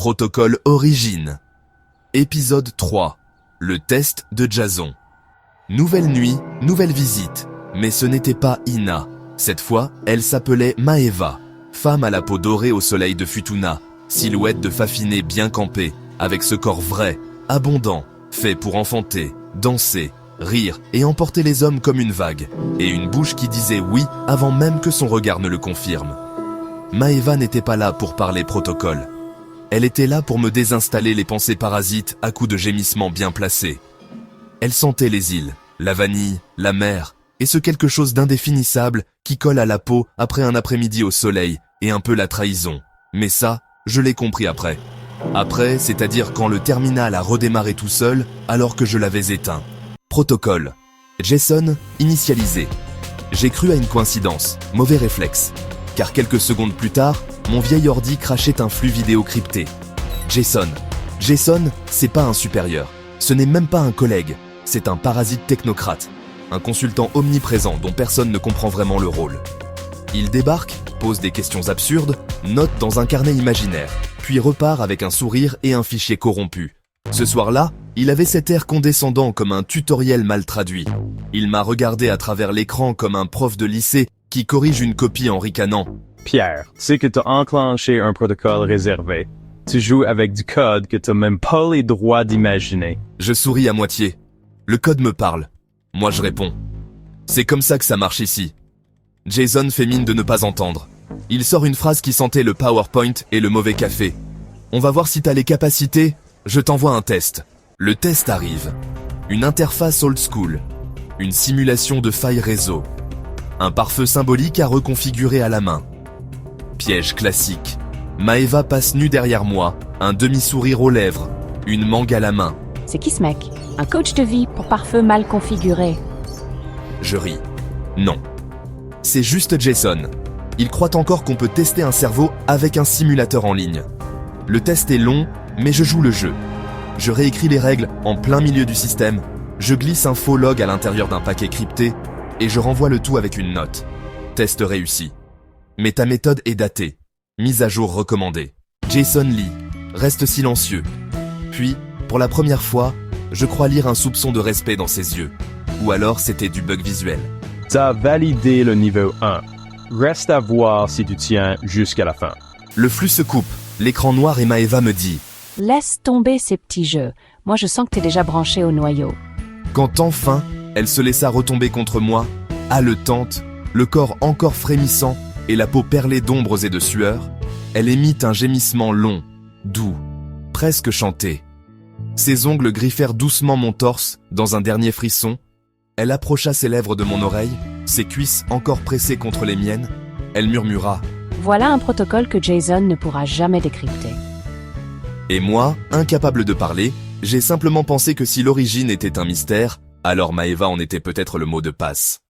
Protocole Origine. Épisode 3. Le test de Jason. Nouvelle nuit, nouvelle visite. Mais ce n'était pas Ina. Cette fois, elle s'appelait Maeva. Femme à la peau dorée au soleil de Futuna. Silhouette de Faffiné bien campée, avec ce corps vrai, abondant, fait pour enfanter, danser, rire et emporter les hommes comme une vague. Et une bouche qui disait oui avant même que son regard ne le confirme. Maeva n'était pas là pour parler protocole. Elle était là pour me désinstaller les pensées parasites à coups de gémissements bien placés. Elle sentait les îles, la vanille, la mer, et ce quelque chose d'indéfinissable qui colle à la peau après un après-midi au soleil, et un peu la trahison. Mais ça, je l'ai compris après. Après, c'est-à-dire quand le terminal a redémarré tout seul, alors que je l'avais éteint. Protocole. Jason, initialisé. J'ai cru à une coïncidence, mauvais réflexe. Car quelques secondes plus tard, mon vieil ordi crachait un flux vidéo crypté. Jason. Jason, c'est pas un supérieur. Ce n'est même pas un collègue. C'est un parasite technocrate. Un consultant omniprésent dont personne ne comprend vraiment le rôle. Il débarque, pose des questions absurdes, note dans un carnet imaginaire, puis repart avec un sourire et un fichier corrompu. Ce soir-là, il avait cet air condescendant comme un tutoriel mal traduit. Il m'a regardé à travers l'écran comme un prof de lycée qui corrige une copie en ricanant. Pierre, tu sais que t'as enclenché un protocole réservé. Tu joues avec du code que t'as même pas les droits d'imaginer. Je souris à moitié. Le code me parle. Moi je réponds. C'est comme ça que ça marche ici. Jason fait mine de ne pas entendre. Il sort une phrase qui sentait le PowerPoint et le mauvais café. On va voir si t'as les capacités. Je t'envoie un test. Le test arrive. Une interface old school. Une simulation de faille réseau. Un pare-feu symbolique à reconfigurer à la main. Piège classique. Maeva passe nue derrière moi, un demi-sourire aux lèvres, une mangue à la main. C'est qui ce mec? Un coach de vie pour pare-feu mal configuré. Je ris. Non. C'est juste Jason. Il croit encore qu'on peut tester un cerveau avec un simulateur en ligne. Le test est long, mais je joue le jeu. Je réécris les règles en plein milieu du système, je glisse un faux log à l'intérieur d'un paquet crypté, et je renvoie le tout avec une note. Test réussi. Mais ta méthode est datée. Mise à jour recommandée. Jason lit, reste silencieux. Puis, pour la première fois, je crois lire un soupçon de respect dans ses yeux. Ou alors c'était du bug visuel. T'as validé le niveau 1. Reste à voir si tu tiens jusqu'à la fin. Le flux se coupe, l'écran noir et Maeva me dit « Laisse tomber ces petits jeux. Moi je sens que t'es déjà branché au noyau. » Quand enfin, elle se laissa retomber contre moi, haletante, le corps encore frémissant et la peau perlée d'ombres et de sueur, elle émit un gémissement long, doux, presque chanté. Ses ongles griffèrent doucement mon torse dans un dernier frisson. Elle approcha ses lèvres de mon oreille, ses cuisses encore pressées contre les miennes. Elle murmura « Voilà un protocole que Jason ne pourra jamais décrypter. » Et moi, incapable de parler, j'ai simplement pensé que si l'origine était un mystère, alors Maeva en était peut-être le mot de passe.